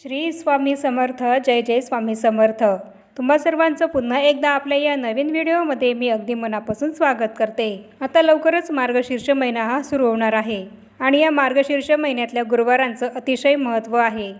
श्री स्वामी समर्थ. जय जय स्वामी समर्थ. तुम्हा सर्वांचं पुन्हा एकदा आपल्या या नवीन व्हिडिओमध्ये मी अगदी मनापासून स्वागत करते. आता लवकरच मार्गशीर्ष महिना हा सुरू होणार आहे आणि या मार्गशीर्ष महिन्यातल्या गुरुवारांचं अतिशय महत्त्व आहे.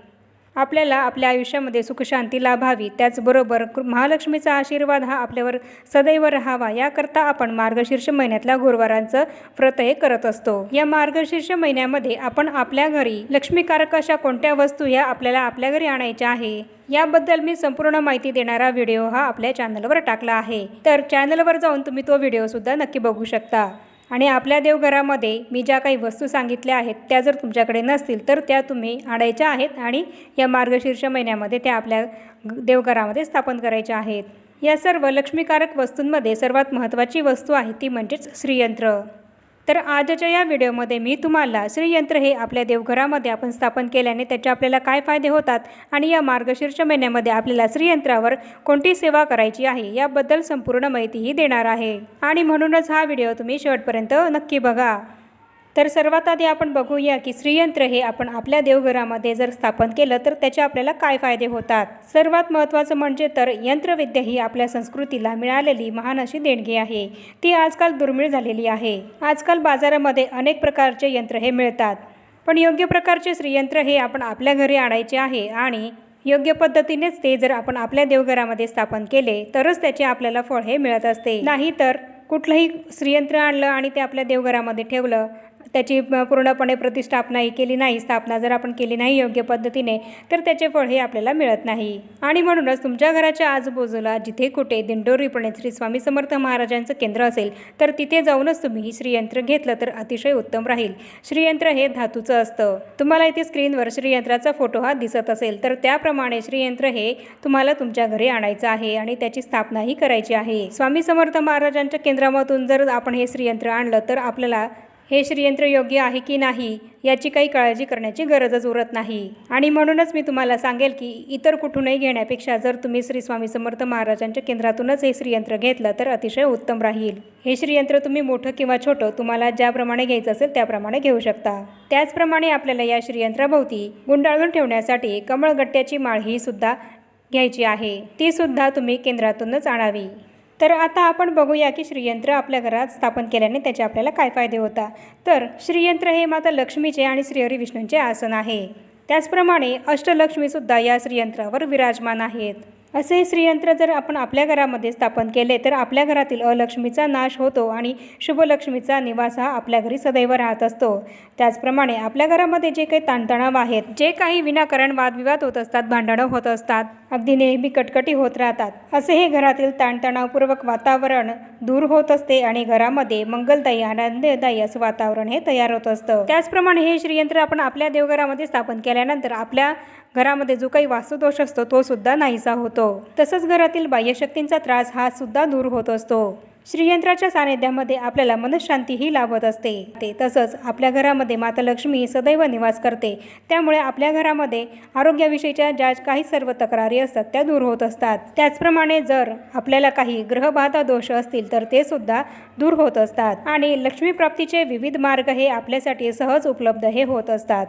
आपल्याला आपल्या आयुष्यामध्ये सुखशांती लाभावी, त्याचबरोबर महालक्ष्मीचा आशीर्वाद हा आपल्यावर सदैव राहावा, याकरता आपण मार्गशीर्ष महिन्यातल्या गुरुवारांचं व्रत हे करत असतो. या मार्गशीर्ष महिन्यामध्ये आपण आपल्या घरी लक्ष्मीकारक अशा कोणत्या वस्तू या आपल्याला आपल्या घरी आणायच्या आहे, याबद्दल मी संपूर्ण माहिती देणारा व्हिडिओ हा आपल्या चॅनलवर टाकला आहे. तर चॅनलवर जाऊन तुम्ही तो व्हिडिओसुद्धा नक्की बघू शकता. आणि आपल्या देवघरामध्ये मी ज्या काही वस्तू सांगितल्या आहेत त्या जर तुमच्याकडे नसतील तर त्या तुम्ही आणायच्या आहेत आणि या मार्गशीर्ष महिन्यामध्ये त्या आपल्या देवघरामध्ये स्थापन करायच्या आहेत. या सर्व लक्ष्मीकारक वस्तूंमध्ये सर्वात महत्त्वाची वस्तू आहे ती म्हणजेच श्रीयंत्र. तर आजच्या या व्हिडिओमध्ये मी तुम्हाला श्रीयंत्र हे आपल्या देवघरामध्ये आपण स्थापन केल्याने त्याचे आपल्याला काय फायदे होतात आणि या मार्गशीर्ष महिन्यामध्ये आपल्याला श्रीयंत्रावर कोणती सेवा करायची आहे याबद्दल संपूर्ण माहितीही देणार आहे. आणि म्हणूनच हा व्हिडिओ तुम्ही शेवटपर्यंत नक्की बघा. तर सर्वात आधी आपण बघूया की श्रीयंत्र हे आपण आपल्या देवघरामध्ये जर स्थापन केलं तर त्याचे आपल्याला काय फायदे होतात. सर्वात महत्त्वाचं म्हणजे तर यंत्रविद्या ही आपल्या संस्कृतीला मिळालेली महान अशी देणगी आहे. ती आजकाल दुर्मिळ झालेली आहे. आजकाल बाजारामध्ये अनेक प्रकारचे यंत्र हे मिळतात, पण योग्य प्रकारचे श्रीयंत्र हे आपण आपल्या घरी आणायचे आहे आणि योग्य पद्धतीनेच ते जर आपण आपल्या देवघरामध्ये स्थापन केले तरच त्याचे आपल्याला फळ हे मिळत असते. नाहीतर कुठलंही श्रीयंत्र आणलं आणि ते आपल्या देवघरामध्ये ठेवलं, त्याची पूर्णपणे प्रतिष्ठापना केली नाही, स्थापना जर आपण केली नाही योग्य पद्धतीने, तर त्याचे फळ हे आपल्याला मिळत नाही. आणि म्हणूनच तुमच्या घराच्या आजूबाजूला जिथे कुठे दिंडोरीपणे श्री स्वामी समर्थ महाराजांचं केंद्र असेल तर तिथे जाऊनच तुम्ही श्रीयंत्र घेतलं तर अतिशय उत्तम राहील. श्रीयंत्र हे धातूचं असतं. तुम्हाला इथे स्क्रीनवर श्रीयंत्राचा फोटो हा दिसत असेल तर त्याप्रमाणे श्रीयंत्र हे तुम्हाला तुमच्या घरी आणायचं आहे आणि त्याची स्थापनाही करायची आहे. स्वामी समर्थ महाराजांच्या केंद्रामधून जर आपण हे श्रीयंत्र आणलं तर आपल्याला हे श्रीयंत्र योग्य आहे की नाही याची काही काळजी करण्याची गरजच उरत नाही. आणि म्हणूनच मी तुम्हाला सांगेल की इतर कुठूनही घेण्यापेक्षा जर तुम्ही श्री स्वामी समर्थ महाराजांच्या केंद्रातूनच हे श्रीयंत्र घेतलं तर अतिशय उत्तम राहील. हे श्रीयंत्र तुम्ही मोठं किंवा छोटं तुम्हाला ज्याप्रमाणे घ्यायचं असेल त्याप्रमाणे घेऊ शकता. त्याचप्रमाणे आपल्याला या श्रीयंत्राभोवती गुंडाळून ठेवण्यासाठी कमळगट्ट्याची माळ ही सुद्धा घ्यायची आहे. ती सुद्धा तुम्ही केंद्रातूनच आणावी. तर आता आपण बघूया की श्रीयंत्र आपल्या घरात स्थापन केल्याने त्याचे आपल्याला काय फायदे होतात. तर श्रीयंत्र हे माता लक्ष्मीचे आणि श्रीहरी विष्णूंचे आसन आहे. त्याचप्रमाणे अष्टलक्ष्मीसुद्धा या श्रीयंत्रावर विराजमान आहेत. असे श्रीयंत्र जर आपण आपल्या घरामध्ये स्थापन केले तर आपल्या घरातील अलक्ष्मीचा नाश होतो आणि शुभलक्ष्मीचा निवास हा आपल्या घरी सदैव राहत असतो. त्याचप्रमाणे आपल्या घरामध्ये जे काही ताणतणाव आहेत, जे काही विनाकारण वादविवाद होत असतात, भांडणं होत असतात, अगदी नेहमी कटकटी होत राहतात, असे हे घरातील ताणतणावपूर्वक वातावरण दूर होत असते आणि घरामध्ये मंगलदायी आनंददायी असं वातावरण हे तयार होत असतं. त्याचप्रमाणे हे श्रीयंत्र आपण आपल्या देवघरामध्ये स्थापन केल्यानंतर आपल्या घरामध्ये जो काही वास्तुदोष असतो तो सुद्धा नाहीसा होतो. तसंच घरातील बाह्यशक्तींचा त्रास हा सुद्धा दूर होत असतो. श्रीयंत्राच्या सानिध्यामध्ये आपल्याला मनशांतीही लाभत असते. तसंच आपल्या घरामध्ये माता लक्ष्मी सदैव निवास करते. त्यामुळे आपल्या घरामध्ये आरोग्याविषयीच्या ज्या काही सर्व तक्रारी असतात त्या दूर होत असतात. त्याचप्रमाणे जर आपल्याला काही ग्रहबाधा दोष असतील तर ते सुद्धा दूर होत असतात आणि लक्ष्मीप्राप्तीचे विविध मार्ग हे आपल्यासाठी सहज उपलब्ध हे होत असतात.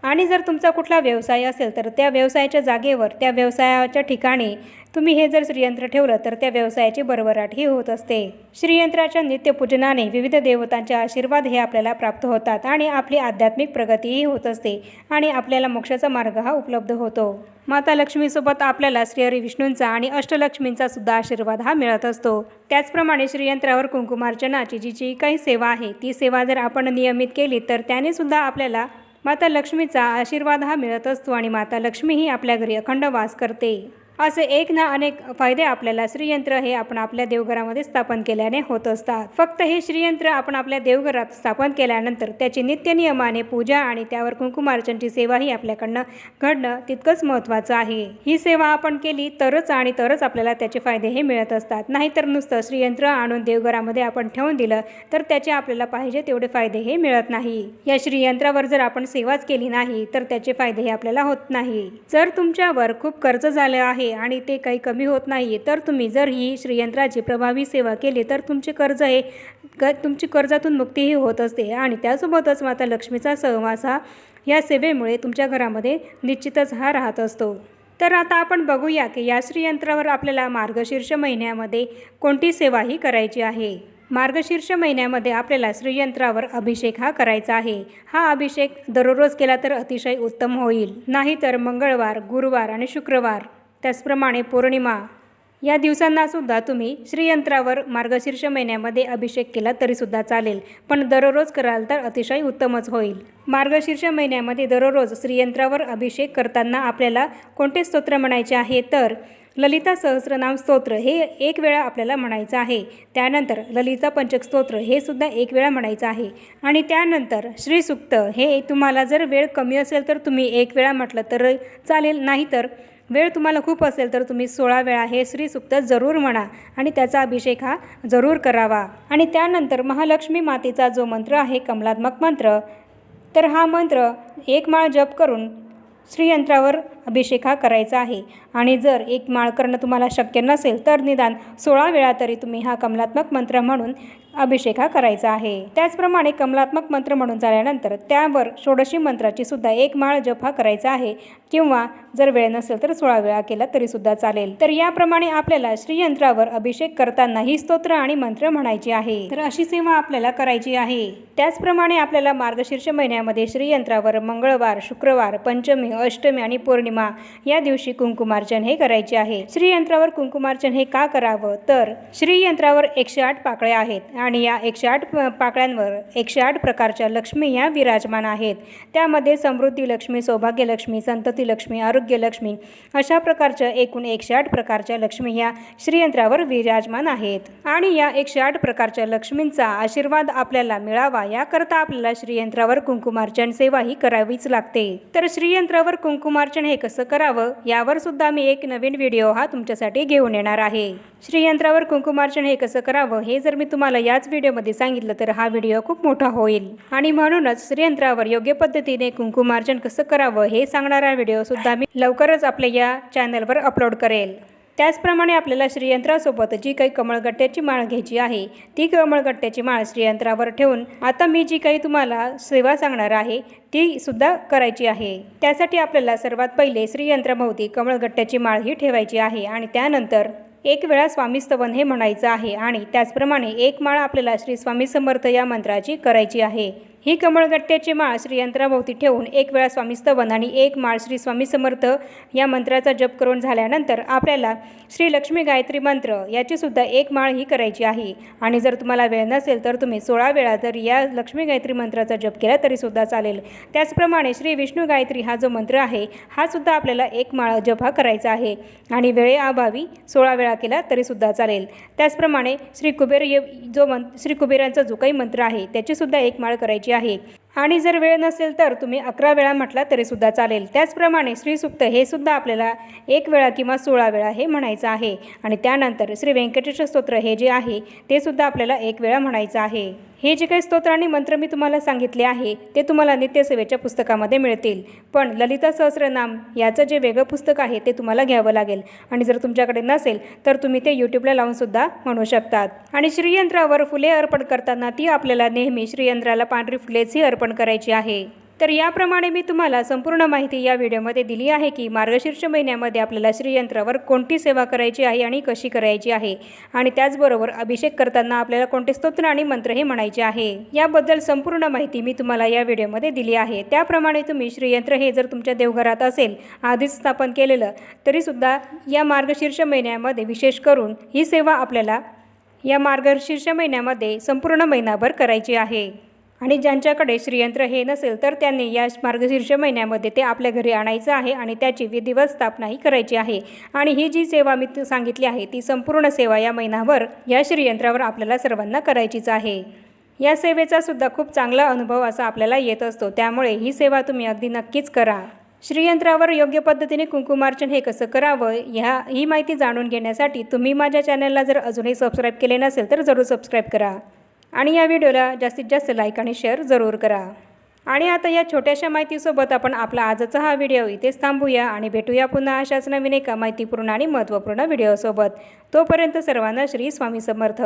आणि जर तुमचा कुठला व्यवसाय असेल तर त्या व्यवसायाच्या जागेवर, त्या व्यवसायाच्या ठिकाणी तुम्ही हे जर श्रीयंत्र ठेवलं तर त्या व्यवसायाची भरभराटही होत असते. श्रीयंत्राच्या नित्यपूजनाने विविध देवतांचे आशीर्वाद हे आपल्याला प्राप्त होतात आणि आपली आध्यात्मिक प्रगतीही होत असते आणि आपल्याला मोक्षाचा मार्ग हा उपलब्ध होतो. माता लक्ष्मीसोबत आपल्याला श्रीहरी विष्णूंचा आणि अष्टलक्ष्मींचा सुद्धा आशीर्वाद हा मिळत असतो. त्याचप्रमाणे श्रीयंत्रावर कुंकुमार्चनाची जी काही सेवा आहे ती सेवा जर आपण नियमित केली तर त्याने सुद्धा आपल्याला माता लक्ष्मीचा आशीर्वाद हा मिळत असतो आणि माता लक्ष्मी ही आपल्या घरी अखंड वास करते. असे एक ना अनेक फायदे आपल्याला श्रीयंत्र हे आपण आपल्या देवघरामध्ये स्थापन केल्याने होत असतात. फक्त हे श्रीयंत्र आपण आपल्या देवघरात स्थापन केल्यानंतर त्याची नित्यनियमाने पूजा आणि त्यावर कुंकुमार्चनची सेवा ही आपल्याकडनं घडणं तितकंच महत्त्वाचं आहे. ही सेवा आपण केली तरच आपल्याला त्याचे फायदे हे मिळत असतात. नाहीतर नुसतं श्रीयंत्र आणून देवघरामध्ये आपण ठेवून दिलं तर त्याचे आपल्याला पाहिजे तेवढे फायदे हे मिळत नाही. या श्रीयंत्रावर जर आपण सेवाच केली नाही तर त्याचे फायदे हे आपल्याला होत नाही. जर तुमच्यावर खूप कर्ज झालं आहे आणि ते काही कमी होत नाही तर तुम्ही जर ही श्रीयंत्राची प्रभावी सेवा केली तर तुमची कर्जातून मुक्तीही होत असते आणि त्यासोबतच माता लक्ष्मीचा सहवास हा या सेवेमुळे तुमच्या घरामध्ये निश्चितच हा राहत असतो। तर आता आपण बघूया की या श्रीयंत्रावर आपल्याला मार्गशीर्ष महिन्यामध्ये कोणती सेवाही करायची आहे। मार्गशीर्ष महिन्यामध्ये आपल्याला श्रीयंत्रावर अभिषेक हा करायचा आहे। हा अभिषेक दररोज केला तर अतिशय उत्तम होईल, नाहीतर मंगळवार, गुरुवार आणि शुक्रवार, त्याचप्रमाणे पौर्णिमा या दिवसांना सुद्धा तुम्ही श्रीयंत्रावर मार्गशीर्ष महिन्यामध्ये अभिषेक केला तरीसुद्धा चालेल, पण दररोज कराल तर अतिशय उत्तमच होईल। मार्गशीर्ष महिन्यामध्ये दररोज श्रीयंत्रावर अभिषेक करताना आपल्याला कोणते स्तोत्र म्हणायचे आहे तर ललिता सहस्रनाम स्तोत्र हे एक वेळा आपल्याला म्हणायचं आहे। त्यानंतर ललिता पंचक स्तोत्र हे सुद्धा एक वेळा म्हणायचं आहे आणि त्यानंतर श्रीसूक्त हे तुम्हाला जर वेळ कमी असेल तर तुम्ही एक वेळा म्हटलं तर चालेल, नाहीतर वेळ तुम्हाला खूप असेल तर तुम्ही 16 वेळा हे श्रीसूक्त जरूर म्हणा आणि त्याचा अभिषेक हा जरूर करावा। आणि त्यानंतर महालक्ष्मी मातेचा जो मंत्र आहे कमलात्मक मंत्र, तर हा मंत्र एक माळ जप करून श्रीयंत्रावर अभिषेक हा करायचा आहे। आणि जर एक माळ करणं तुम्हाला शक्य नसेल तर निदान 16 वेळा तरी तुम्ही हा कमलात्मक मंत्र म्हणून अभिषेक हा करायचा आहे। त्याचप्रमाणे कमलात्मक मंत्र म्हणून झाल्यानंतर त्यावर षोडशी मंत्राची सुद्धा एक माळ जप हा करायचा आहे, किंवा जर वेळ नसेल तर 16 वेळा केला तरीसुद्धा चालेल। तर याप्रमाणे आपल्याला श्रीयंत्रावर अभिषेक करताना ही स्तोत्र आणि मंत्र म्हणायची आहे। तर अशी सेवा आपल्याला करायची आहे। त्याचप्रमाणे आपल्याला मार्गशीर्ष महिन्यामध्ये श्रीयंत्रावर मंगळवार, शुक्रवार, पंचमी, अष्टमी आणि पौर्णिमा या दिवशी कुंकुमार्चन हे करायचे आहे। श्रीयंत्रावर कुंकुमार्चन हे का करावं तर श्रीयंत्रावर 108 पाकळ्या आहेत आणि या 108 पाकळ्यांवर 108 प्रकारच्या लक्ष्मी या विराजमान आहेत। त्यामध्ये समृद्धी लक्ष्मी, सौभाग्य लक्ष्मी, संतती लक्ष्मी, आरोग्य लक्ष्मी अशा प्रकारच्या एकूण 108 प्रकारच्या लक्ष्मी या श्रीयंत्रावर विराजमान आहेत। आणि या 108 प्रकारच्या लक्ष्मींचा आशीर्वाद आपल्याला मिळावा याकरता आपल्याला श्रीयंत्रावर कुंकुमार्चन सेवा ही करावीच लागते। तर श्रीयंत्रावर कुंकुमार्चन हे कसं करावं यावर सुद्धा मी एक नवीन व्हिडिओ हा तुमच्यासाठी घेऊन येणार आहे। श्रीयंत्रावर कुंकुमार्चन हे कसं करावं हे जर मी तुम्हाला याच व्हिडिओमध्ये सांगितलं तर हा व्हिडिओ खूप मोठा होईल, आणि म्हणूनच श्रीयंत्रावर योग्य पद्धतीने कुंकुमार्चन कसं करावं हे सांगणारा व्हिडिओ सुद्धा मी लवकरच आपल्या या चॅनलवर अपलोड करेल। त्याचप्रमाणे आपल्याला श्रीयंत्रासोबत जी काही कमळगट्ट्याची माळ घ्यायची आहे ती कमळगट्ट्याची माळ श्रीयंत्रावर ठेवून आता मी जी काही तुम्हाला सेवा सांगणार आहे ती सुद्धा करायची आहे। त्यासाठी आपल्याला सर्वात पहिले श्रीयंत्राभोवती कमळगट्ट्याची माळ ही ठेवायची आहे आणि त्यानंतर एक वेळा स्वामीस्तवन हे म्हणायचं आहे आणि त्याचप्रमाणे एक माळ आपल्याला श्री स्वामी समर्थ या मंत्राची करायची आहे। ही कमळगट्ट्याची माळ श्रीयंत्राभोवती ठेवून एक वेळा स्वामीस्तवन आणि एक माळ श्री स्वामी समर्थ या मंत्राचा जप करून झाल्यानंतर आपल्याला श्री लक्ष्मी गायत्री मंत्र याची सुद्धा एक माळ ही करायची आहे। आणि जर तुम्हाला वेळ नसेल तर तुम्ही 16 वेळा जर या लक्ष्मी गायत्री मंत्राचा जप केला तरीसुद्धा चालेल। त्याचप्रमाणे श्री विष्णू गायत्री हा जो मंत्र आहे हा सुद्धा आपल्याला एक माळ जप हा करायचा आहे आणि वेळेअभावी 16 वेळा केला तरीसुद्धा चालेल। त्याचप्रमाणे श्री कुबेरांचा जो काही मंत्र आहे त्याची सुद्धा एक माळ करायची आहे आणि जर वेळ नसेल तर तुम्ही 11 वेळा म्हटला तरीसुद्धा चालेल। त्याचप्रमाणे श्रीसूक्त हे सुद्धा आपल्याला एक वेळा किंवा 16 वेळा हे म्हणायचं आहे आणि त्यानंतर श्री व्यंकटेश स्तोत्र हे जे आहे ते सुद्धा आपल्याला एक वेळा म्हणायचं आहे। हे जे काही स्तोत्र आणि मंत्र मी तुम्हाला सांगितले आहे ते तुम्हाला नित्यसेवेच्या पुस्तकामध्ये मिळतील, पण ललिता सहस्रनाम याचं जे वेगळं पुस्तक आहे ते तुम्हाला घ्यावं लागेल आणि जर तुमच्याकडे नसेल तर तुम्ही ते यूट्यूबला लावून सुद्धा म्हणू शकतात। आणि श्रीयंत्रावर फुले अर्पण करताना ती आपल्याला नेहमी श्रीयंत्राला पांढरी फुलेच ही अर्पण करायची आहे। तर याप्रमाणे मी तुम्हाला संपूर्ण माहिती या व्हिडिओमध्ये दिली आहे की मार्गशीर्ष महिन्यामध्ये आपल्याला श्रीयंत्रावर कोणती सेवा करायची आहे आणि कशी करायची आहे, आणि त्याचबरोबर अभिषेक करताना आपल्याला कोणते स्तोत्र आणि मंत्र हे म्हणायचे आहे याबद्दल संपूर्ण माहिती मी तुम्हाला या व्हिडिओमध्ये दिली आहे। त्याप्रमाणे तुम्ही श्रीयंत्र हे जर तुमच्या देवघरात असेल आधीच स्थापन केलेलं तरीसुद्धा या मार्गशीर्ष महिन्यामध्ये विशेष करून ही सेवा आपल्याला या मार्गशीर्ष महिन्यामध्ये संपूर्ण महिनाभर करायची आहे। आणि ज्यांच्याकडे श्रीयंत्र हे नसेल तर त्यांनी या मार्गशीर्ष महिन्यामध्ये ते आपल्या घरी आणायचं आहे आणि त्याची विधिवत स्थापनाही करायची आहे। आणि ही जी सेवा मी सांगितली आहे ती संपूर्ण सेवा या महिनाभर या श्रीयंत्रावर आपल्याला सर्वांना करायचीच आहे। या सेवेचा सुद्धा खूप चांगला अनुभव असा आपल्याला येत असतो, त्यामुळे ही सेवा तुम्ही अगदी नक्कीच करा। श्रीयंत्रावर योग्य पद्धतीने कुंकुमार्चन हे कसं करावं ही माहिती जाणून घेण्यासाठी तुम्ही माझ्या चॅनलला जर अजूनही सबस्क्राईब केले नसेल तर जरूर सबस्क्राईब करा आणि या व्हिडिओला जास्तीत जास्त लाईक आणि शेअर जरूर करा। आणि आता या छोट्याशा माहितीसोबत आपण आपला आजचा हा व्हिडिओ इथेच थांबूया आणि भेटूया पुन्हा अशाच नवीन एका माहितीपूर्ण आणि महत्त्वपूर्ण व्हिडिओसोबत। तोपर्यंत सर्वांना श्री स्वामी समर्थ।